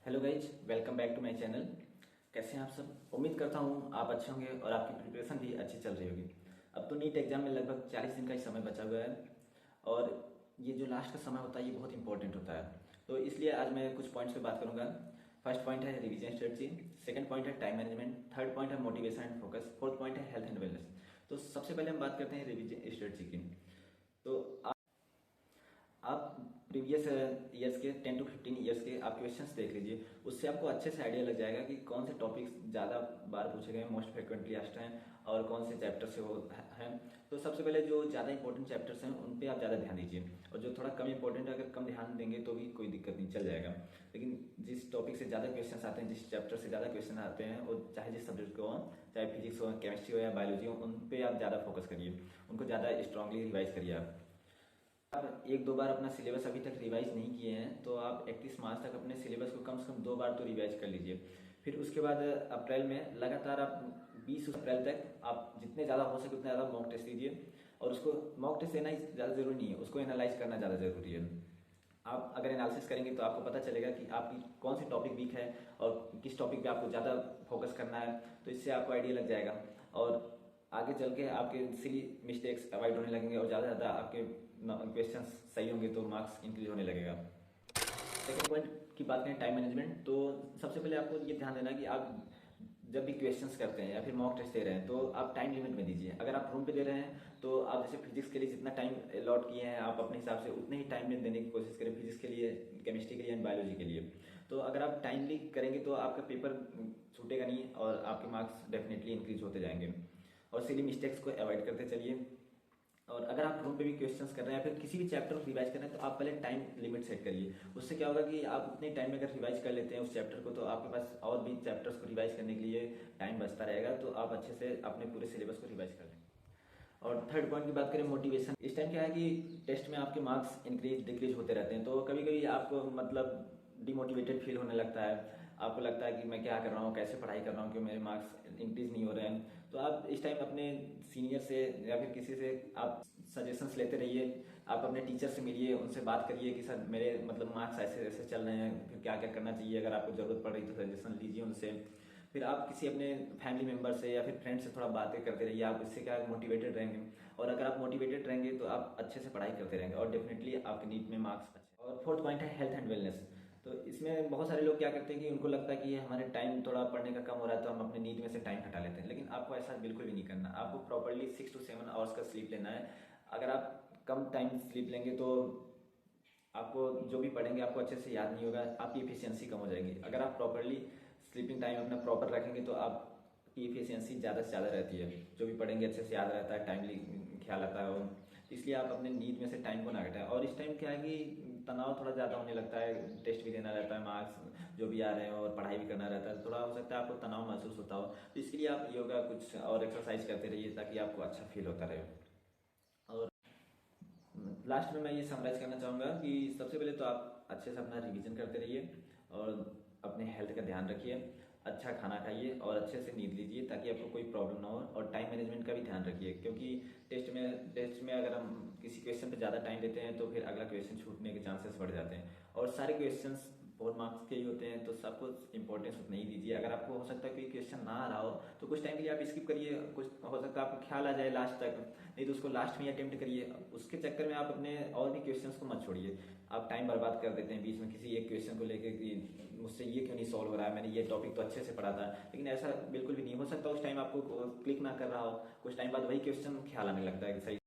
Hello guys, welcome back to my channel. कैसे हैं आप सब? उम्मीद करता हूँ आप अच्छे होंगे और आपकी प्रिपरेशन भी अच्छी चल रही होगी। अब तो नीट एग्जाम में लगभग 40 दिन का ही समय बचा हुआ है और ये जो लास्ट का समय होता है ये बहुत इंपॉर्टेंट होता है। तो इसलिए आज मैं कुछ पॉइंट्स पे बात करूंगा। फर्स्ट पॉइंट है रिवीजन स्ट्रेटजी, सेकंड पॉइंट है टाइम मैनेजमेंट, थर्ड पॉइंट है motivation and focus, fourth point है हेल्थ एंड वेलनेस। तो सबसे पहले हम बात करते हैं रिवीजन स्ट्रेटजी की। तो आप प्रीवियस ईयर्स के 10 to 15 ईयर्स के आप क्वेश्चंस देख लीजिए। उससे आपको अच्छे से आइडिया लग जाएगा कि कौन से टॉपिक्स ज़्यादा बार पूछे गए हैं, मोस्ट फ्रिक्वेंटली आस्क्ड हैं, और कौन से चैप्टर से वो हैं। तो सबसे पहले जो ज़्यादा इंपॉर्टेंट चैप्टर्स हैं उन पे आप ज़्यादा ध्यान दीजिए, और जो थोड़ा कम इंपॉर्टेंट है अगर कम ध्यान देंगे तो भी कोई दिक्कत नहीं, चल जाएगा। लेकिन जिस टॉपिक से ज़्यादा क्वेश्चन आते हैं, जिस चैप्टर से ज़्यादा क्वेश्चन आते हैं, और चाहे जिस सब्जेक्ट को हो, चाहे फिजिक्स हो, केमिस्ट्री हो या बायोलॉजी हो, उन पे आप ज़्यादा फोकस करिए, उनको ज़्यादा स्ट्रांगली रिवाइज करिए। आप एक दो बार अपना सिलेबस अभी तक रिवाइज नहीं किए हैं तो आप 31 मार्च तक अपने सिलेबस को कम से कम 2 बार तो रिवाइज कर लीजिए। फिर उसके बाद अप्रैल में लगातार आप 20 अप्रैल तक आप जितने ज़्यादा हो सके उतने ज़्यादा मॉक टेस्ट दीजिए। और उसको मॉक टेस्ट देना ही ज़्यादा ज़रूरी नहीं है, उसको एनालाइज करना ज़्यादा ज़रूरी है। आप अगर एनालिसिस करेंगे तो आपको पता चलेगा कि आपकी कौन सी टॉपिक वीक है और किस टॉपिक पे आपको ज़्यादा फोकस करना है। तो इससे आपको आइडिया लग जाएगा और आगे चल के आपके सिली मिस्टेक्स अवॉइड होने लगेंगे और ज़्यादा से ज़्यादा आपके क्वेश्चन सही होंगे तो मार्क्स इंक्रीज होने लगेगा। सेकेंड पॉइंट की बात करें टाइम मैनेजमेंट, तो सबसे पहले आपको ये ध्यान देना कि आप जब भी क्वेश्चंस करते हैं या फिर मॉक टेस्ट दे रहे हैं तो आप टाइम लिमिट में दीजिए। अगर आप रूम पे दे रहे हैं तो आप जैसे फिजिक्स के लिए जितना टाइम अलॉट किए हैं आप अपने हिसाब से उतने ही टाइम में देने की कोशिश करें, फिजिक्स के लिए, केमिस्ट्री के लिए एंड बायोलॉजी के लिए। तो अगर आप टाइमली करेंगे तो आपका पेपर छूटेगा नहीं और आपके मार्क्स डेफिनेटली इंक्रीज होते जाएंगे। और सिली मिस्टेक्स को अवॉइड करते चलिए। और अगर आप रूम पे भी क्वेश्चंस कर रहे हैं या फिर किसी भी चैप्टर को रिवाइज कर रहे हैं तो आप पहले टाइम लिमिट सेट करिए। उससे क्या होगा कि आप उतने टाइम में अगर रिवाइज कर लेते हैं उस चैप्टर को तो आपके पास और भी चैप्टर्स को रिवाइज करने के लिए टाइम बचता रहेगा, तो आप अच्छे से अपने पूरे सिलेबस को रिवाइज कर लेंगे। और थर्ड पॉइंट की बात करें मोटिवेशन, इस टाइम क्या है कि टेस्ट में आपके मार्क्स इंक्रीज डिक्रीज होते रहते हैं, तो कभी कभी आपको मतलब डिमोटिवेटेड फील होने लगता है। आपको लगता है कि मैं क्या कर रहा हूँ, कैसे पढ़ाई कर रहा हूँ, क्यों मेरे मार्क्स इंक्रीज नहीं हो रहे हैं। तो आप इस टाइम अपने सीनियर से या फिर किसी से आप सजेशंस लेते रहिए। आप अपने टीचर से मिलिए, उनसे बात करिए कि सर मेरे मतलब मार्क्स ऐसे ऐसे चल रहे हैं, फिर क्या क्या करना चाहिए। अगर आपको ज़रूरत पड़ रही तो सजेशन लीजिए उनसे। फिर आप किसी अपने फैमिली मेंबर से या फिर फ्रेंड से थोड़ा बातें करते रहिए, आप इससे क्या मोटिवेटेड रहेंगे। और अगर आप मोटिवेटेड रहेंगे तो आप अच्छे से पढ़ाई करते रहेंगे और डेफिनेटली आपके नीट में मार्क्स अच्छे। और फोर्थ पॉइंट है हेल्थ एंड वेलनेस। तो इसमें बहुत सारे लोग क्या करते हैं कि उनको लगता है कि हमारे टाइम थोड़ा पढ़ने का कम हो रहा है तो हम अपने नींद में से टाइम हटा लेते हैं, लेकिन आपको ऐसा बिल्कुल भी नहीं करना। आपको प्रॉपरली 6 to 7 आवर्स का स्लीप लेना है। अगर आप कम टाइम स्लीप लेंगे तो आपको जो भी पढ़ेंगे आपको अच्छे से याद नहीं होगा, आपकी इफिशियंसी कम हो जाएगी। अगर आप प्रॉपरली स्लीपिंग टाइम अपना प्रॉपर रखेंगे तो आपकी इफिशियंसी ज़्यादा से ज़्यादा रहती है, जो भी पढ़ेंगे अच्छे से याद रहता है, टाइमली ख्याल आता है वो। इसलिए आप अपने नींद में से टाइम को ना घटाएं। और इस टाइम क्या है कि तनाव थोड़ा ज़्यादा होने लगता है, टेस्ट भी देना रहता है, मार्क्स जो भी आ रहे हैं और पढ़ाई भी करना रहता है, थोड़ा हो सकता है आपको तनाव महसूस होता हो। तो इसके लिए आप योगा कुछ और एक्सरसाइज करते रहिए ताकि आपको अच्छा फील होता रहे। और लास्ट में मैं ये समराइज करना चाहूँगा कि सबसे पहले तो आप अच्छे से अपना रिवीजन करते रहिए और अपने हेल्थ का ध्यान रखिए, अच्छा खाना खाइए और अच्छे से नींद लीजिए ताकि आपको कोई प्रॉब्लम ना हो। और टाइम मैनेजमेंट का भी ध्यान रखिए, क्योंकि टेस्ट में अगर हम किसी क्वेश्चन पे ज़्यादा टाइम देते हैं तो फिर अगला क्वेश्चन छूटने के चांसेस बढ़ जाते हैं। और सारे क्वेश्चंस 4 मार्क्स के ही होते हैं तो सबको इंपॉर्टेंस उतना ही दीजिए। अगर आपको हो सकता है कोई क्वेश्चन ना आ रहा हो तो कुछ टाइम के लिए आप स्किप करिए, कुछ हो सकता है आपको ख्याल आ जाए लास्ट तक, नहीं तो उसको लास्ट में अटेम्प्ट करिए। उसके चक्कर में आप अपने और भी क्वेश्चंस को मत छोड़िए। आप टाइम बर्बाद कर देते हैं बीच में किसी एक क्वेश्चन को लेकर कि मुझसे ये क्यों नहीं सॉल्व हो रहा है, मैंने ये टॉपिक तो अच्छे से पढ़ा था। लेकिन ऐसा बिल्कुल भी नहीं हो सकता। उस टाइम आपको क्लिक ना कर रहा हो, कुछ टाइम बाद वही क्वेश्चन ख्याल आने लगता है कि सही